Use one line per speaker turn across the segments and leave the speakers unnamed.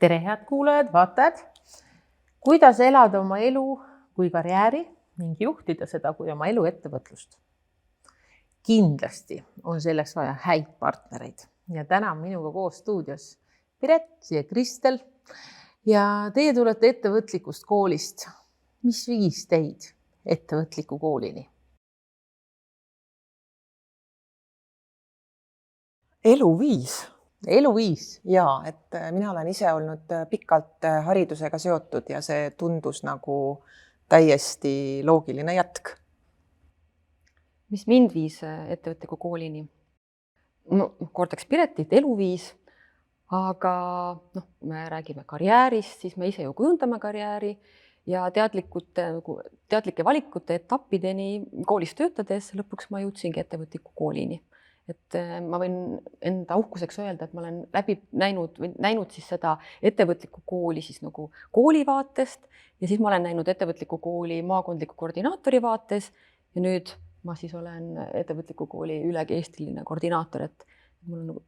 Tere, head kuulajad, vaatajad! Kuidas elada oma elu kui karjääri ning juhtida seda kui oma elu ettevõtlust? Kindlasti on selleks vaja häid partnereid ja täna on minuga koos stuudios Piret ja Kristel ja teie tulete ettevõtlikust koolist. Mis viis teid ettevõtliku koolini?
Eluviis.
Eluviis.
Jaa, et mina olen ise olnud pikalt haridusega seotud ja see tundus nagu täiesti loogiline jätk.
Mis mind viis ettevõtliku koolini? Kordaks Piretit, eluviis, aga me räägime karjäärist, siis me ise ju kujundame karjääri ja teadlike valikute etappideni koolis töötades lõpuks ma jõudsingi ettevõtliku koolini. Et ma võin enda uhkuseks öelda, et ma olen näinud siis seda ettevõtlikku kooli siis nagu kooli vaatest ja siis ma olen näinud ettevõtliku kooli maakondliku koordinaatori vaates ja nüüd ma siis olen ettevõtliku kooli üle-eestiline koordinaator, et mul on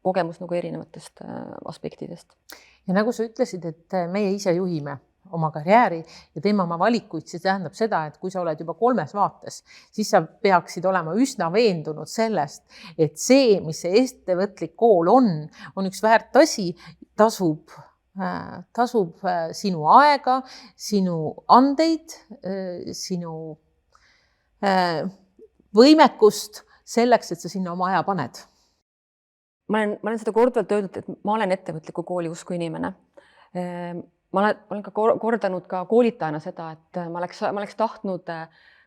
kogemus nagu erinevatest aspektidest.
Ja nagu sa ütlesid, et meie ise juhime oma karjääri ja teeme oma valikuid, siis tähendab seda, et kui sa oled juba 3 vaates, siis sa peaksid olema üsna veendunud sellest, et see, mis see ettevõtlik kool on üks väärt asi, tasub sinu aega, sinu andeid, sinu võimekust selleks, et sa sinna oma aja paned.
Ma olen seda korduvalt öeldud, et ma olen ettevõtliku kooli usku inimene. Ma olen ka kordanud ka koolitajana seda, et ma oleks tahtnud,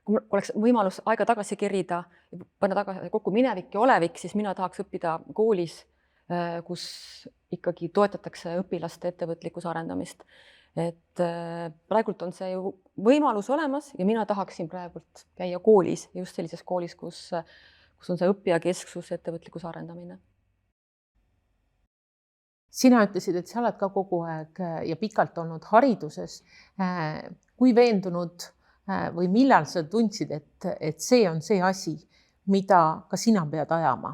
kui oleks võimalus aega tagasi kerida ja panna tagasi kokku minevik ja olevik, siis mina tahaks õppida koolis, kus ikkagi toetatakse õpilaste ettevõtlikkuse arendamist. Et praegult on see ju võimalus olemas ja mina tahaksin praegult käia koolis, just sellises koolis, kus on see õppijakesksus ettevõtlikkuse arendamine.
Sina ütlesid, et sa oled ka kogu aeg ja pikalt olnud hariduses. Kui veendunud või millal sa tundsid, et see on see asi, mida ka sina pead ajama?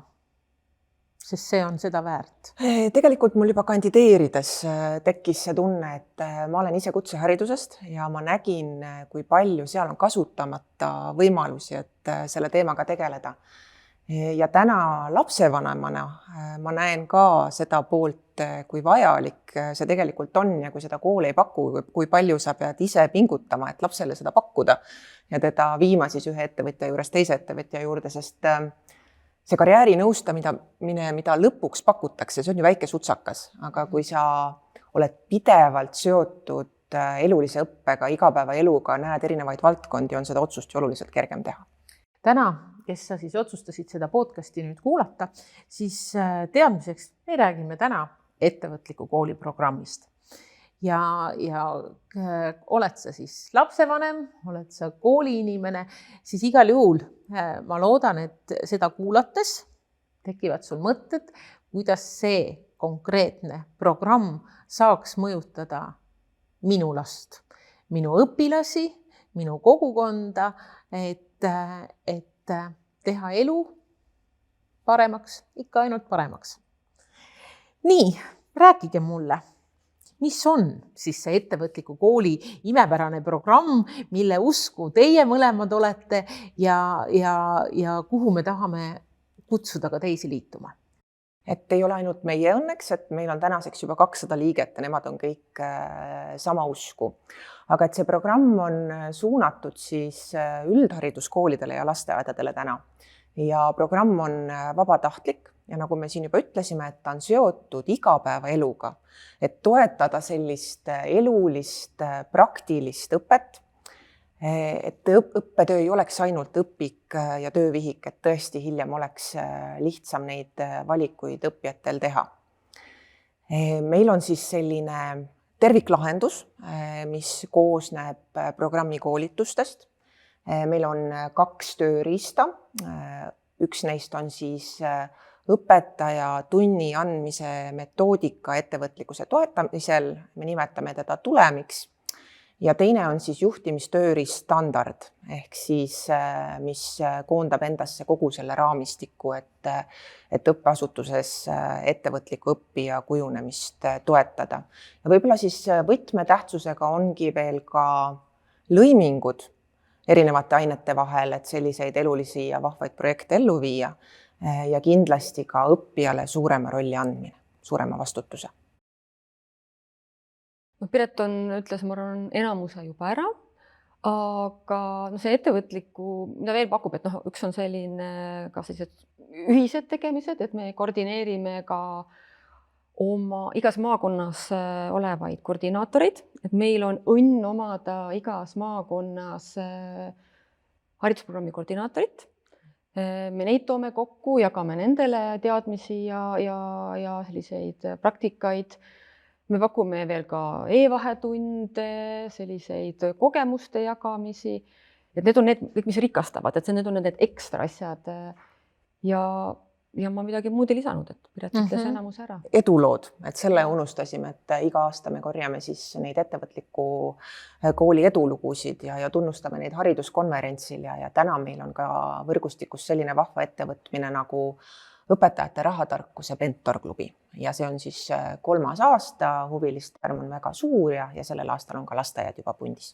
Sest see on seda väärt.
Tegelikult mul juba kandideerides tekkis see tunne, et ma olen ise kutseharidusest ja ma nägin, kui palju seal on kasutamata võimalusi, et selle teemaga tegeleda. Ja täna lapsevanemana ma näen ka seda poolt, kui vajalik see tegelikult on ja kui seda kool ei paku, kui palju sa pead ise pingutama, et lapsele seda pakkuda ja teda viima siis ühe ettevõtja juures teise ettevõtja juurde, sest see karjäärinõustamine, mida lõpuks pakutakse, see on ju väike sutsakas, aga kui sa oled pidevalt seotud elulise õppega, igapäevaeluga, näed erinevaid valdkondi, on seda otsust ju oluliselt kergem teha.
Täna, kes sa siis otsustasid seda podcasti nüüd kuulata, siis teadmiseks me räägime täna ettevõtliku kooli programmist. Ja oled sa siis lapsevanem, oled sa kooliinimene, siis igal juhul ma loodan, et seda kuulates tekivad sul mõtted, kuidas see konkreetne programm saaks mõjutada minu last, minu õpilasi, minu kogukonda, et teha elu paremaks, ikka ainult paremaks. Nii, rääkige mulle, mis on siis see ettevõtliku kooli imepärane programm, mille usku teie mõlemad olete ja kuhu me tahame kutsuda ka teisi liituma?
Et ei ole ainult meie õnneks, et meil on tänaseks juba 200 liiget ja nemad on kõik sama usku. Aga et see programm on suunatud siis üldhariduskoolidele ja lasteaedadele täna. Ja programm on vabatahtlik ja nagu me siin juba ütlesime, et ta on seotud igapäevaeluga, et toetada sellist elulist, praktilist õpet, et õppetöö ei oleks ainult õpik ja töövihik, et tõesti hiljem oleks lihtsam neid valikuid õppijatel teha. Meil on siis selline terviklahendus, mis koosneb programmi koolitustest. Meil on 2 tööriista. Üks neist on siis õpetaja tunni andmise metoodika ettevõtlikkuse toetamisel. Me nimetame teda tulemiks. ja teine on siis juhtimistööriist standard ehk siis, mis koondab endasse kogu selle raamistiku, et õppeasutuses ettevõtliku õppija kujunemist toetada. Ja võib-olla siis võtmetähtsusega ongi veel ka lõimingud erinevate ainete vahel, et selliseid elulisi ja vahvaid projekte ellu viia ja kindlasti ka õppijale suurema rolli andmine, suurema vastutuse.
Piret ütles, ma arvan, enamuse juba ära, aga see ettevõtliku, mida veel pakub, et üks on selline ka sellised ühised tegemised, et me koordineerime ka oma igas maakonnas olevaid koordinaatoreid, et meil on õnn omada igas maakonnas haridusprogrammi koordinaatorit. Me neid toome kokku, jagame nendele teadmisi ja selliseid praktikaid. Me pakume veel ka e-vahetunde, selliseid kogemuste jagamisi, et need on need, mis rikastavad, et need on need ekstra asjad. Ja ma midagi muud ei lisanud, et Piret ütles enamuse ära.
Edulood, et selle unustasime, et iga aasta me korjame siis neid ettevõtliku kooli edulugusid ja tunnustame neid hariduskonverentsil ja täna meil on ka võrgustikus selline vahva ettevõtmine nagu õpetajate rahatarkuse mentorklubi ja see on siis 3. aasta, huviliste arv on väga suur ja sellel aastal on ka lasteaiad juba pundis.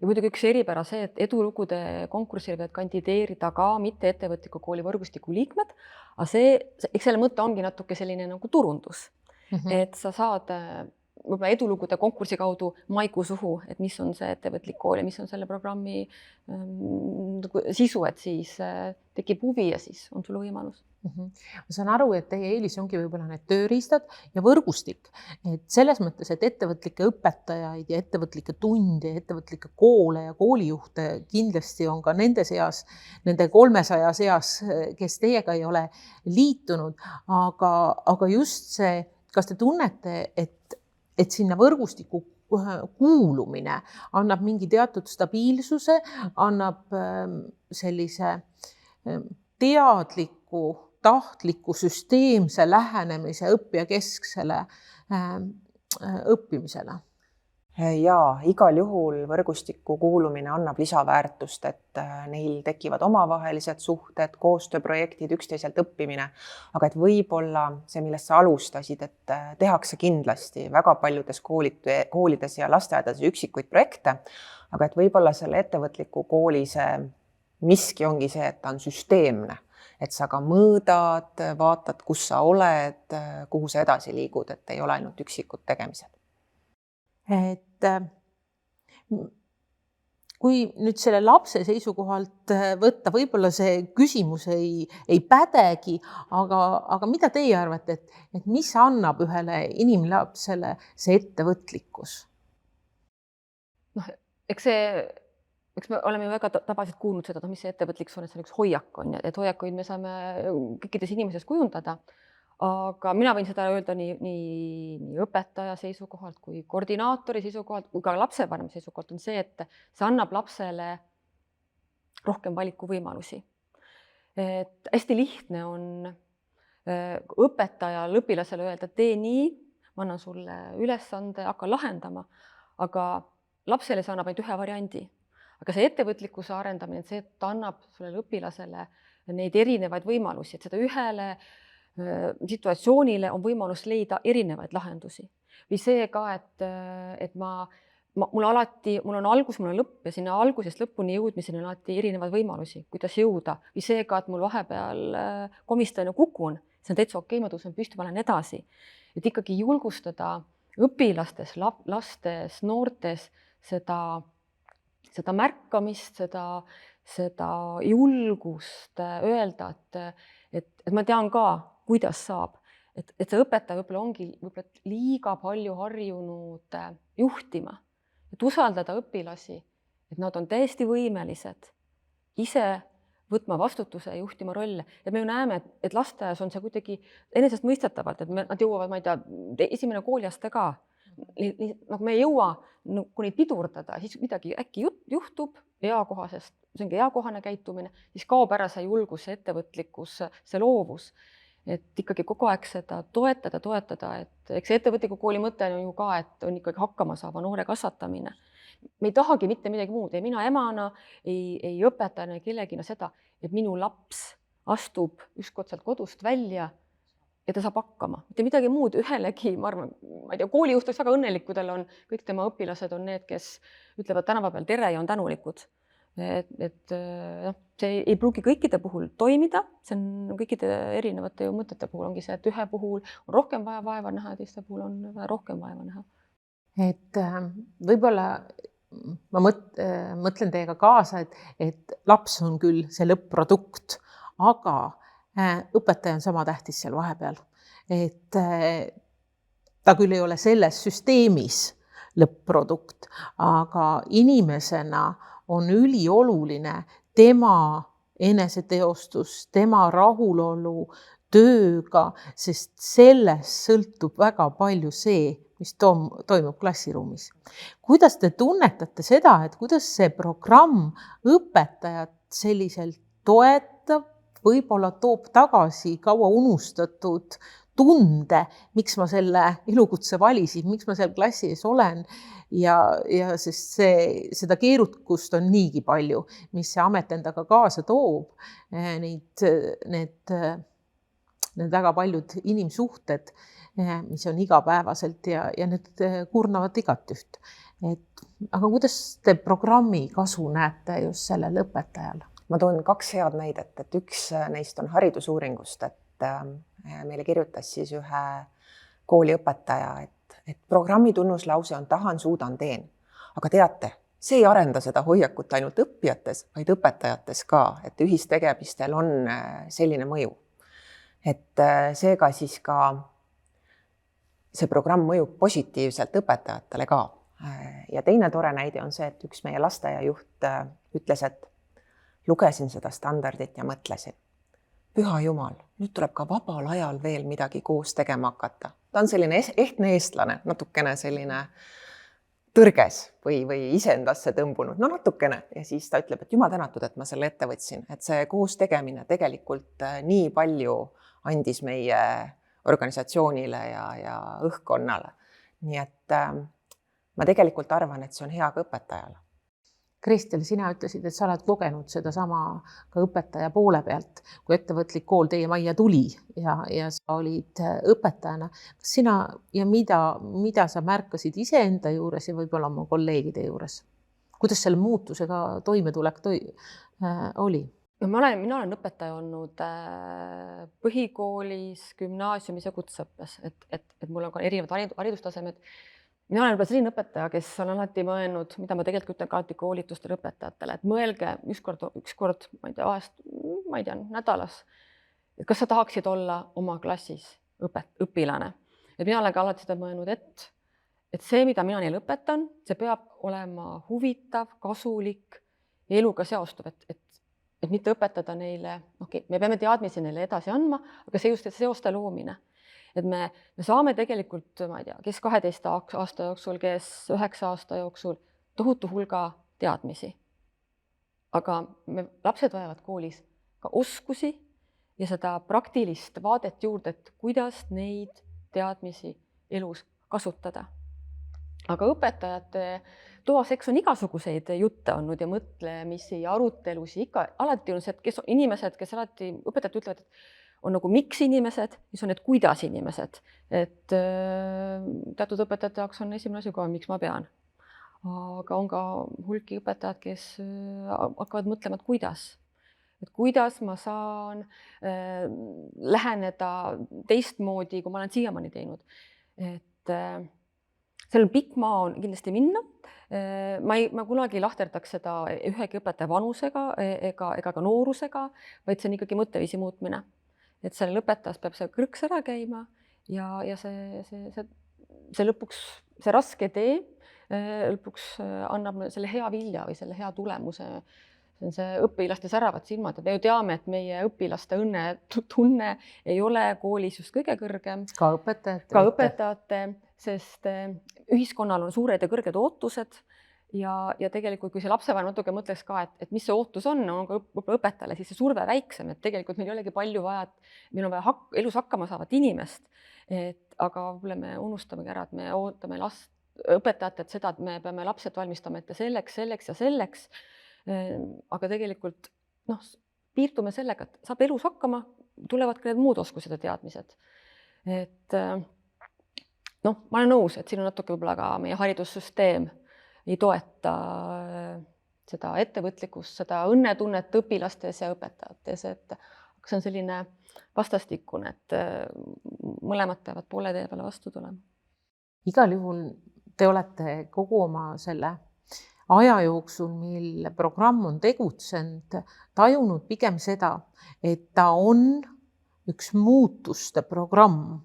Ja muidugi üks eripära see, et edulugude konkursil võivad kandideerida ka mitte ettevõtliku kooli võrgustiku liikmed, aga eks selle mõte ongi natuke selline nagu turundus, et sa saad võib-olla edulugude konkursi kaudu maigu suhu, et mis on see ettevõtlik kool ja mis on selle programmi sisu, et siis tekib huvi ja siis on sul võimalus.
Ma saan aru, et teie eelis ongi võib-olla need tööriistad ja võrgustik, et selles mõttes, et ettevõtlikke õpetajaid ja ettevõtlikke tunde, ettevõtlikke koole ja koolijuhte kindlasti on ka nende seas, nende 300 seas, kes teiega ei ole liitunud, aga just see, kas te tunnete, et sinna võrgustiku kuulumine annab mingi teatud stabiilsuse, annab sellise teadliku, tahtliku, süsteemse lähenemise õppijakesksele õppimisele?
Jaa, igal juhul võrgustiku kuulumine annab lisaväärtust, et neil tekivad omavahelised suhted, koostööprojektid, üksteiselt õppimine, aga et võib-olla see, millest sa alustasid, et tehakse kindlasti väga paljudes koolides ja lasteaedades üksikuid projekte, aga et võib-olla selle ettevõtliku kooli see miski ongi see, et ta on süsteemne, et sa ka mõõdad, vaatad, kus sa oled, kuhu sa edasi liigud, et ei ole ainult üksikud tegemised.
Et kui nüüd selle lapse seisukohalt võtta, võib-olla see küsimus ei pädegi, aga mida teie arvate, et mis annab ühele inimlapsele see ettevõtlikkus?
Eks me oleme ju väga tavaliselt kuulnud seda, mis see ettevõtlikkus on, et see on üks hoiak on, et hoiakuid me saame kõikides inimeses kujundada. Aga mina võin seda öelda nii õpetaja seisukohalt kui koordinaatori seisukohalt kui ka lapsevanema seisukohalt on see, et see annab lapsele rohkem valikuvõimalusi. Et hästi lihtne on õpetajal õpilasele öelda, et tee nii, ma annan sulle ülesande, hakka lahendama, aga lapsele see annab ainult ühe variandi. Aga see ettevõtlikkuse arendamine, see, et ta annab sellele õpilasele neid erinevaid võimalusi, et seda ühele situatsioonile on võimalus leida erinevaid lahendusi. Või see ka, et mul on algus, mul on lõpp ja sinna algusest lõpuni jõudmiseni on alati erinevaid võimalusi, kuidas jõuda. Või see ka, et mul vahepeal komistan ja kukun, see on täitsa okei, ma tõusen püsti, ma lähen edasi. Et ikkagi julgustada õpilastes, lastes, noortes seda märkamist, seda julgust öelda, et ma tean ka, kuidas saab, et see õpetaja võib-olla ongi liiga palju harjunud juhtima, et usaldada õpilasi, et nad on täiesti võimelised ise võtma vastutuse ja juhtima rolle. Ja me ju näeme, et lasteaias on see kuidagi enesestmõistetavalt, et nad jõuavad, ma ei tea, esimene kooliaste ka. Me ei jõua neid pidurdada, siis midagi äkki juhtub eakohasest, see ongi eakohane käitumine, siis kaob ära see julgus, see ettevõtlikkus, see loovus. Et ikkagi kogu aeg seda toetada, et eks ettevõtliku kooli mõte on ju ka, et on ikkagi hakkama saava noore kasvatamine. me ei tahagi mitte midagi muud, ei mina emana, ei õpetajana, kellegina seda, et minu laps astub ükskord sealt kodust välja ja ta saab hakkama, mitte midagi muud ühelegi, ma arvan, ma ei tea, koolijuht oleks väga õnnelik, kui tal on, kõik tema õpilased on need, kes ütlevad tänava peal tere ja on tänulikud. See ei pruugi kõikide puhul toimida, see on kõikide erinevate mõtete puhul ongi see, et ühe puhul on rohkem vaja vaeva näha ja teiste puhul on vaja rohkem vaeva näha.
Et võib-olla ma mõtlen teiega kaasa, et laps on küll see lõpp-produkt, aga õpetaja on sama tähtis seal vahepeal. Et ta küll ei ole selles süsteemis lõpp-produkt, aga inimesena on ülioluline tema eneseteostus, tema rahulolu tööga, sest sellest sõltub väga palju see, mis toimub klassiruumis. Kuidas te tunnetate seda, et kuidas see programm õpetajat selliselt toetab, võib-olla toob tagasi kaua unustatud tunde, miks ma selle elukutse valisin, miks ma seal klassi ees olen ja sest seda keerukust on niigi palju, mis see amet endaga kaasa toob, need väga paljud inimsuhted, mis on igapäevaselt ja need kurnavad igatüht. Aga kuidas te programmi kasu näete just sellel õpetajal?
Ma toon 2 head näidet, et üks neist on haridusuuringust, et meile kirjutas siis ühe kooliõpetaja, et programmi tunnuslause on tahan, suudan, teen. Aga teate, see ei arenda seda hoiakut ainult õppijates, vaid õpetajates ka, et ühistegemistel on selline mõju. Et seega siis ka see programm mõjub positiivselt õpetajatele ka. Ja teine tore näide on see, et üks meie lasteaiajuht ütles, et lugesin seda standardit ja mõtlesin, püha jumal, nüüd tuleb ka vabal ajal veel midagi koos tegema hakata. Ta on selline ehtne eestlane, natukene selline tõrges või iseendasse tõmbunud, no natukene. Ja siis ta ütleb, et jumal tänatud, et ma selle ette võtsin, et see koos tegemine tegelikult nii palju andis meie organisatsioonile ja õhkkonnale. Nii et ma tegelikult arvan, et see on hea ka õpetajale.
Kristel, sina ütlesid, et sa oled kogenud seda sama ka õpetaja poole pealt, kui ettevõtlik kool teie majja tuli ja sa olid õpetajana. Kas sina ja mida sa märkasid iseenda juures ja võib-olla oma kolleegide juures? Kuidas selle muutusega toimetulek oli?
No, mina olen õpetaja olnud põhikoolis, gümnaasiumis ja kutseõppes, et mul on ka erinevad haridustasemed. Mina olen juba selline õpetaja, kes on alati mõelnud, mida ma tegelikult ütlen ka alati koolitustel õpetajatele, et mõelge ükskord, ma ei tea, nädalas, et kas sa tahaksid olla oma klassis õpilane. Et mina olen ka alati seda mõelnud, et see, mida mina neile õpetan, see peab olema huvitav, kasulik ja eluga seostuv, et mitte õpetada neile, me peame teadmisi neile edasi andma, aga see just seoste loomine. Et me saame tegelikult, ma ei tea, kes 12 aasta jooksul, kes 9 aasta jooksul tohutu hulga teadmisi. Aga lapsed vajavad koolis ka oskusi ja seda praktilist vaadet juurde, et kuidas neid teadmisi elus kasutada. Aga õpetajate toaseks on igasuguseid jutte olnud ja mõtlemisi ja arutelusi. Alati on see, et inimesed, kes alati õpetajad ütlevad, et on nagu miks inimesed, siis on need kuidas inimesed. Et teatud õpetajate jaoks on esimene asi ka, miks ma pean. Aga on ka hulki õpetajad, kes hakkavad mõtlema, et kuidas ma saan läheneda teistmoodi, kui ma olen siiamaani teinud. Et seal on pikk maa on kindlasti minna. Ma kunagi ei lahterdaks seda ühegi õpetaja vanusega ega ka noorusega, vaid see on ikkagi mõtteviisi muutmine. Et selle lõpetas peab see kõrks ära käima ja see lõpuks, see raske tee lõpuks annab selle hea vilja või selle hea tulemuse. See on see õpilaste säravad silmad. Me ju teame, et meie õpilaste õnnetunne ei ole koolis just kõige kõrgem.
Ka
õpetajate, sest ühiskonnal on suured ja kõrged ootused. Ja tegelikult, kui see lapsevanem natuke mõtleks ka, et mis see ootus on ka õpetajale, siis see surve väiksem, et tegelikult meil ei olegi palju vaja, et meil on vaja elus hakkama saavat inimest. Aga me unustamegi ära, et me ootame last õpetajatelt seda, et me peame lapsed valmistama ette selleks ja selleks. Aga tegelikult piirdume sellega, et saab elus hakkama, tulevad ka need muud oskused ja teadmised. Et ma olen nõus, et siin on natuke võib-olla ka meie haridussüsteem ei toeta seda ettevõtlikkust, seda õnnetunnet õpilastes ja õpetajates, et see on selline vastastikune, et mõlemad peavad poole tee peale vastu tulema.
Igal juhul te olete kogu oma selle aja jooksul, mil programm on tegutsenud, tajunud pigem seda, et ta on üks muutuste programm.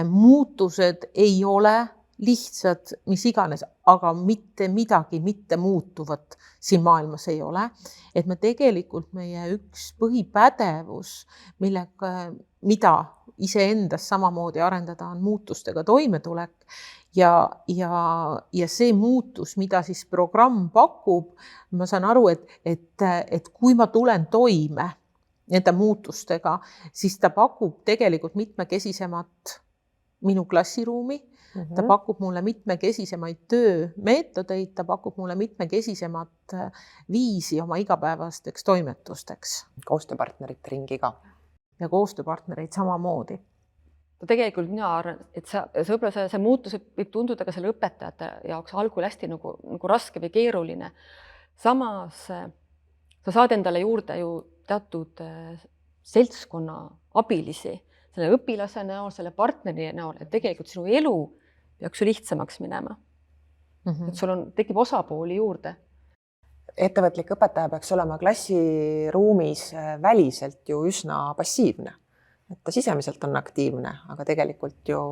Muutused ei ole lihtsad, mis iganes, aga mitte midagi mitte muutuvat siin maailmas ei ole. Et me tegelikult meie üks põhipädevus, mida iseendas samamoodi arendada, on muutustega toimetulek. Ja see muutus, mida siis programm pakub, ma saan aru, et kui ma tulen toime nende muutustega, siis ta pakub tegelikult mitmekesisemat minu klassiruumi, ta pakub mulle mitmekesisemaid töömeetodeid, ta pakub mulle mitmekesisemat viisi oma igapäevasteks toimetusteks.
Koostööpartnerite ringiga.
Ja koostööpartnereid samamoodi.
Tegelikult mina arvan, et see muutus võib tunduda ka selle õpetajate jaoks algul hästi nagu raske või keeruline. Samas sa saad endale juurde ju teatud seltskonna abilisi, selle õpilase näol, selle partneri näol, et tegelikult sinu elu peaks ju lihtsamaks minema. Et sul tekib osapooli juurde.
Ettevõtlik õpetaja peaks olema klassiruumis väliselt ju üsna passiivne. Et ta sisemiselt on aktiivne, aga tegelikult ju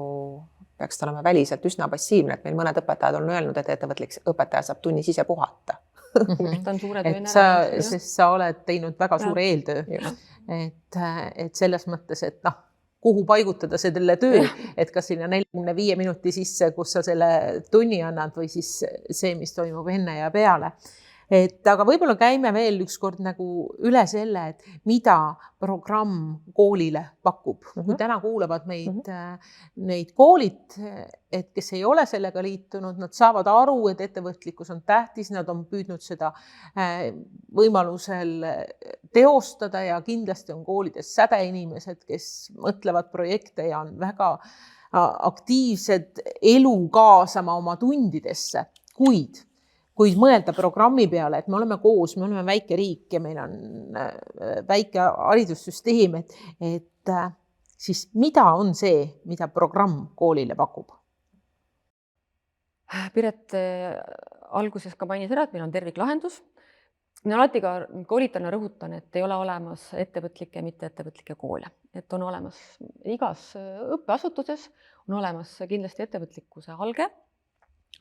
peaks ta olema väliselt üsna passiivne, et meil mõned õpetajad on öelnud, et ettevõtlik õpetaja saab tunnis ise puhata.
Ta on suure töö
sest sa oled teinud väga suure eeltöö. Et selles mõttes, et kuhu paigutada selle töö, et kas sinna 45 minuti sisse, kus sa selle tunni annad või siis see, mis toimub enne ja peale. Aga võib-olla käime veel ükskord nagu üle selle, et mida programm koolile pakub. Kui täna kuulavad neid koolid, et kes ei ole sellega liitunud, nad saavad aru, et ettevõtlikkus on tähtis, nad on püüdnud seda võimalusel teostada ja kindlasti on koolides sädeinimesed, kes mõtlevad projekte ja on väga aktiivsed elu kaasama oma tundidesse, kuid mõelda programmi peale, et me oleme koos, me oleme väike riik ja meil on väike haridussüsteem, et siis mida on see, mida programm koolile pakub?
Piret alguses ka mainis ära, et meil on terviklahendus. Mina alati ka koolitana rõhutan, et ei ole olemas ettevõtlikke ja mitteettevõtlikke koole. Et on olemas igas õppeasutuses, on olemas kindlasti ettevõtlikkuse alge.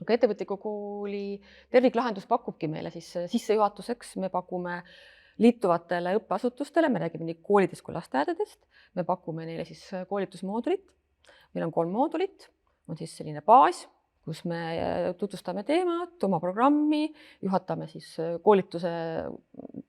Aga ettevõtliku kooli terviklahendus pakubki meile siis sissejuhatuseks, me pakume liituvatele õppeasutustele, me räägime nii koolidest kui lasteaedadest, me pakume neile siis koolitusmoodulit, meil on 3 moodulit, on siis selline baas, kus me tutvustame teemat, oma programmi, juhatame siis koolituse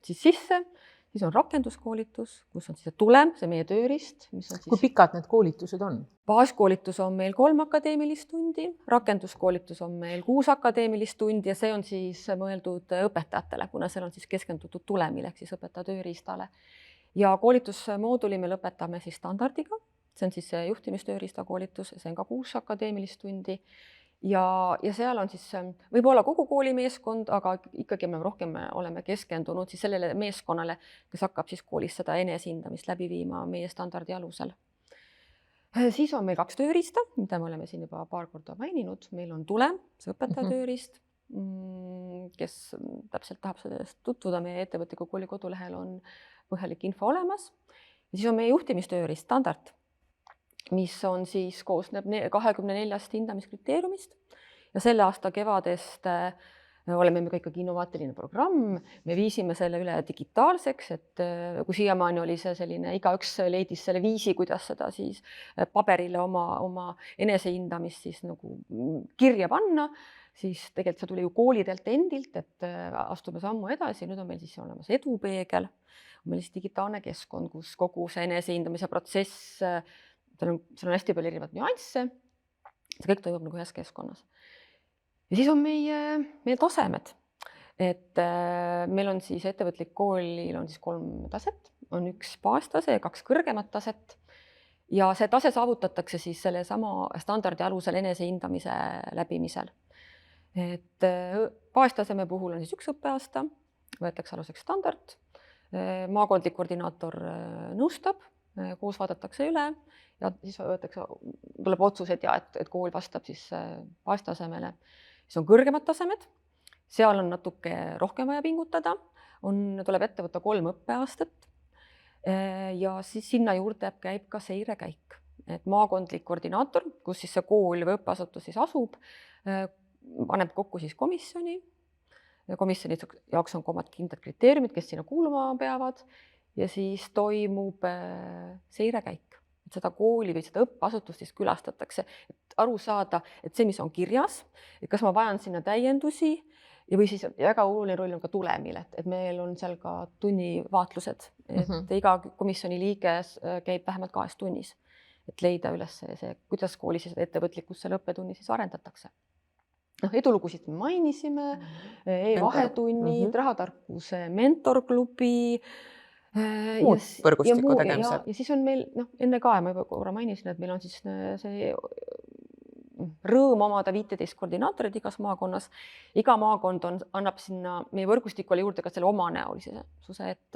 sisse, siis on rakenduskoolitus, kus on siis tulem, see meie tööriist.
Kui pikad need koolitused on?
Baaskoolitus on meil 3 akadeemilist tundi, rakenduskoolitus on meil 6 akadeemilist tundi ja see on siis mõeldud õpetajatele, kuna seal on siis keskendutud tulemile ehk siis õpetaja tööriistale. Ja koolitusmooduli me lõpetame siis standardiga, see on siis juhtimistööriista koolitus, see on ka 6 akadeemilist tundi. Ja seal on siis võib-olla kogu kooli meeskond, aga ikkagi me rohkem oleme keskendunud siis sellele meeskonnale, kes hakkab siis koolis seda enesehindamist läbi viima meie standardi alusel. Siis on meil 2 tööriista, mida me oleme siin juba paar korda maininud. Meil on tulem, see õpetaja tööriist, kes täpselt tahab sellest tutvuda, meie ettevõtliku kooli kodulehel on põhjalik info olemas. Ja siis on meie juhtimistööriist standard, mis on siis koosneb 24 hindamiskriteeriumist ja selle aasta kevadest oleme me ka ikkagi innovaatiline programm, me viisime selle üle digitaalseks, et kui siiamaani oli see selline, igaüks leidis selle viisi, kuidas seda siis paberile oma enesehindamist siis nagu kirja panna, siis tegelikult see tuli ju koolidelt endilt, et astume sammu edasi, nüüd on meil siis olemas edupeegel, on meil siis digitaalne keskkond, kus kogu see enesehindamise protsess, seal on hästi palju erinevaid nüansse, see kõik toimub nagu ühes keskkonnas. ja siis on meie tasemed, et meil on siis ettevõtlik koolil on siis 3 taset, on 1 baastase ja 2 kõrgemat taset. Ja see tase saavutatakse siis sellesama standardi alusel enesehindamise läbimisel. Et baastaseme puhul on siis 1 õppeaasta, võetakse aluseks standard, maakondlik koordinaator nõustab, koos vaadatakse üle ja siis tuleb otsus, et kool vastab siis baastasemele. Siis on kõrgemad tasemed, seal on natuke rohkem vaja pingutada, tuleb ette võtta 3 õppeaastat ja siis sinna juurde käib ka seirekäik, et maakondlik koordinaator, kus siis see kool või õppeasutus siis asub, paneb kokku siis komisjoni. Komisjoni jaoks on omad kindlad kriteeriumid, kes sinna kuuluma peavad ja siis toimub seirekäik. Et seda kooli või seda õppeasutust siis külastatakse, et aru saada, et see, mis on kirjas, et kas ma vajan sinna täiendusi ja või siis väga oluline roll on ka tulemil, et meil on seal ka tunnivaatlused, et iga komisjoni liige käib vähemalt 2 tunnis, et leida üles see, kuidas kooli siis ettevõtlikkust selle õppetunni siis arendatakse. Edulugusid me mainisime, e-vahetunnid, rahatarkuse mentorklubi.
Muud võrgustiku tegemised.
Ja siis on meil, enne ka, ma juba korra mainisin, et meil on siis see rõõm omada 15 koordinaatorit igas maakonnas. Iga maakond annab sinna meie võrgustikule juurde ka selle omanäolisuse, et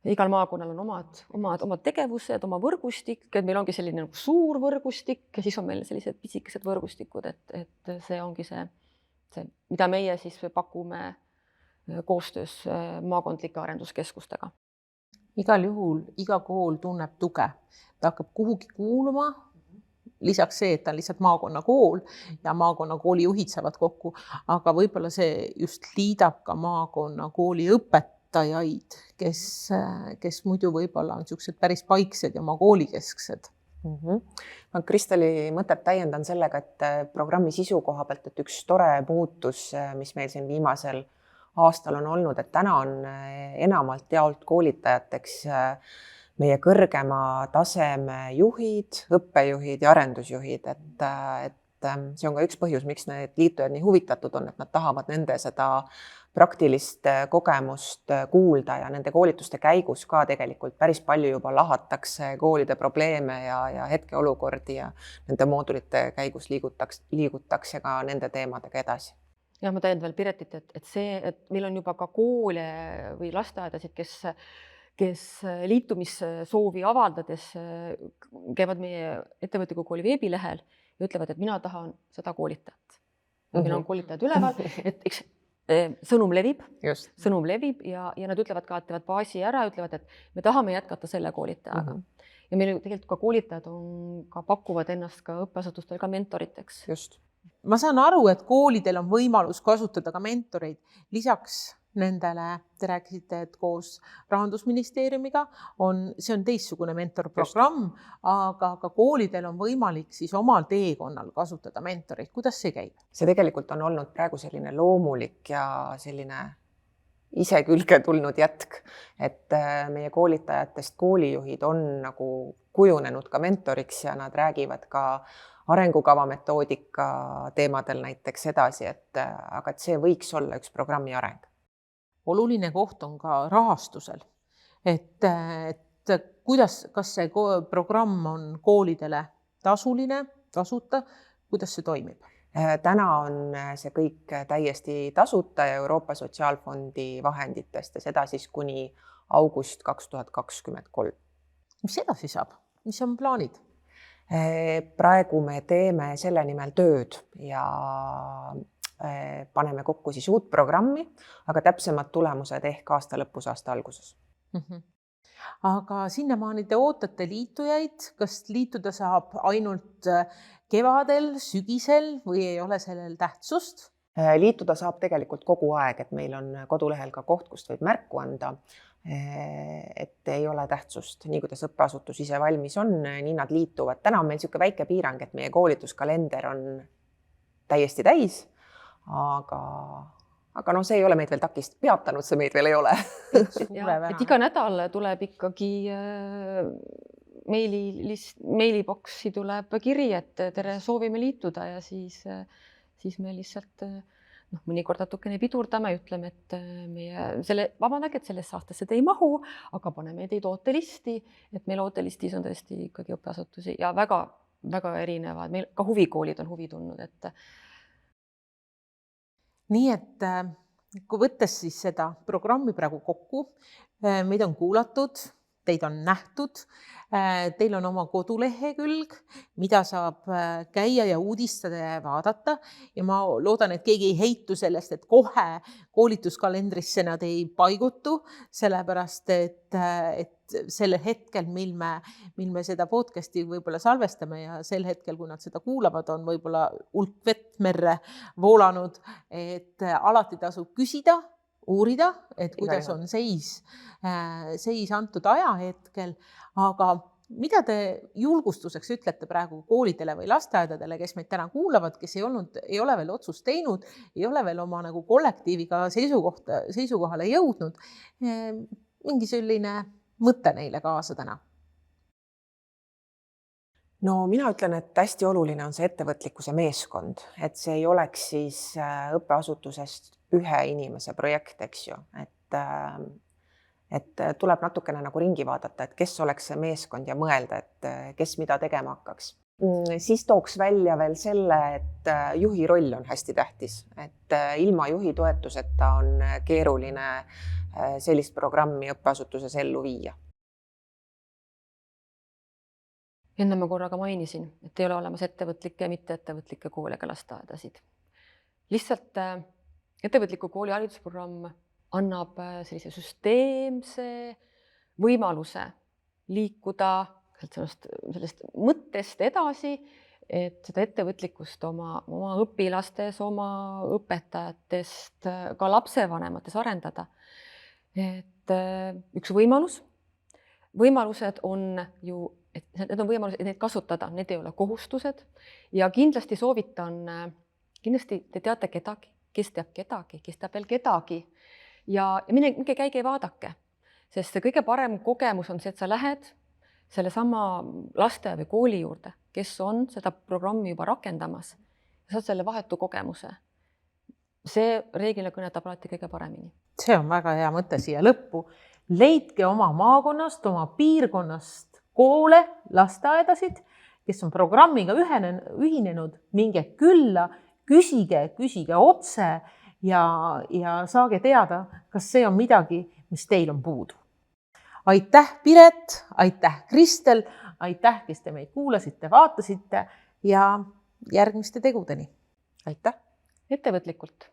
igal maakonnal on omad tegevused, oma võrgustik, et meil ongi selline nagu suur võrgustik ja siis on meil sellised pisikesed võrgustikud, et see ongi see, mida meie siis pakume koostöös maakondlike arenduskeskustega.
Igal juhul iga kool tunneb tuge, ta hakkab kuhugi kuuluma, lisaks see, et ta on lihtsalt maakonnakool ja maakonnakooli juhid saavad kokku, aga võib-olla see just liidab ka maakonnakooli õpetajaid, kes muidu võib-olla on niisugused päris paiksed ja oma koolikesksed.
Ma Kristeli mõtet täiendan sellega, et programmi sisu koha pealt, et üks tore muutus, mis meil siin viimasel aastal on olnud, et täna on enamalt jaolt koolitajateks meie kõrgema taseme juhid, õppejuhid ja arendusjuhid, et see on ka üks põhjus, miks need liitujad nii huvitatud on, et nad tahavad nende seda praktilist kogemust kuulda ja nende koolituste käigus ka tegelikult päris palju juba lahatakse koolide probleeme ja hetkeolukordi ja nende moodulite käigus liigutakse ka nende teemadega edasi.
Ja ma täiendan veel Piretit, et meil on juba ka koole või lasteaedasid, kes liitumissoovi avaldades käivad meie ettevõtliku kooli veebilehel ja ütlevad, et mina tahan seda koolitajat. Meil on koolitajad üleval, et eks sõnum levib ja nad ütlevad ka, et teevad baasi ära, ütlevad, et me tahame jätkata selle koolitajaga. Ja meil tegelikult ka koolitajad pakuvad ennast ka õppeasutustel ka mentoriteks.
Just.
Ma saan aru, et koolidel on võimalus kasutada ka mentoreid. Lisaks nendele, te rääkisite, et koos Rahandusministeeriumiga see on teistsugune mentorprogramm, aga ka koolidel on võimalik siis omal teekonnal kasutada mentoreid. Kuidas see käib?
See tegelikult on olnud praegu selline loomulik ja selline ise külge tulnud jätk, et meie koolitajatest koolijuhid on nagu kujunenud ka mentoriks ja nad räägivad ka arengukava metoodika teemadel näiteks edasi, aga see võiks olla üks programmi areng.
Oluline koht on ka rahastusel, et kas see programm on koolidele tasuline, tasuta, kuidas see toimib?
Täna on see kõik täiesti tasuta ja Euroopa Sotsiaalfondi vahenditest ja seda siis kuni august 2023.
Mis edasi saab? Mis on plaanid?
Praegu me teeme selle nimel tööd ja paneme kokku siis uut programmi, aga täpsemad tulemused ehk aasta lõpus, aasta alguses.
Aga sinnamaani te ootate liitujaid, kas liituda saab ainult kevadel, sügisel või ei ole sellel tähtsust?
Liituda saab tegelikult kogu aeg, et meil on kodulehel ka koht, kust võib märku anda, et ei ole tähtsust. Nii kuidas õppeasutus ise valmis on, nii nad liituvad. Täna on meil niisugune väike piirang, et meie koolituskalender on täiesti täis, aga see ei ole meid veel peatanud, see meid veel ei ole.
Et iga nädal tuleb ikkagi meiliboksi tuleb kiri, et tere, soovime liituda ja siis siis me lihtsalt mõnikord natukene pidurdame, ütleme, et vabandage, et sellesse aastasse te ei mahu, aga paneme teid ootelisti, et meil ootelistis on tõesti ikkagi õppeasutusi ja väga erinevad, meil ka huvikoolid on huvi tundnud, et.
Nii et kui võttes siis seda programmi praegu kokku, meid on kuulatud, teid on nähtud, teil on oma kodulehekülg, mida saab käia ja uudistada ja vaadata ja ma loodan, et keegi ei heitu sellest, et kohe koolituskalendrisse nad ei paigutu, sellepärast et sellel hetkel, mil me seda podcasti võib-olla salvestame ja sel hetkel, kui nad seda kuulavad, on võib-olla hulk vett merre voolanud, et alati tasub küsida, uurida, et kuidas on seis antud ajahetkel, aga mida te julgustuseks ütlete praegu koolidele või lasteaedadele, kes meid täna kuulavad, kes ei ole veel otsust teinud, ei ole veel oma nagu kollektiiviga seisukohale jõudnud, mingi selline mõte neile kaasa täna?
No mina ütlen, et hästi oluline on see ettevõtlikkuse meeskond, et see ei oleks siis õppeasutusest ühe inimese projekt, eks ju, et tuleb natukene nagu ringi vaadata, et kes oleks see meeskond ja mõelda, et kes mida tegema hakkaks. Siis tooks välja veel selle, et juhi roll on hästi tähtis, et ilma juhi toetuseta on keeruline sellist programmi õppeasutuses ellu viia.
Enne ma korraga mainisin, et ei ole olemas ettevõtlikke ja mitteettevõtlikke koole ega lasteaedasid. Lihtsalt ettevõtliku kooli haridusprogramm annab sellise süsteemse võimaluse liikuda sellest mõttest edasi, et seda ettevõtlikkust oma õpilastes, oma õpetajatest, ka lapsevanemates arendada. Et üks võimalused on ju, et need on võimalused, et neid kasutada, need ei ole kohustused ja kindlasti soovitan, kindlasti te teate kedagi, kes teab veel kedagi ja minge käige ja vaadake, sest see kõige parem kogemus on see, et sa lähed sellesama lasteaia või kooli juurde, kes on seda programmi juba rakendamas ja saad selle vahetu kogemuse. See reeglina kõnetab alati kõige paremini.
See on väga hea mõte siia lõppu. Leidke oma maakonnast, oma piirkonnast koole, lasteaedasid, kes on programmiga ühinenud, minge külla, küsige otse ja saage teada, kas see on midagi, mis teil on puudu. Aitäh, Piret, aitäh, Kristel, aitäh, kes te meid kuulasite, vaatasite ja järgmiste tegudeni.
Aitäh!
Ettevõtlikult!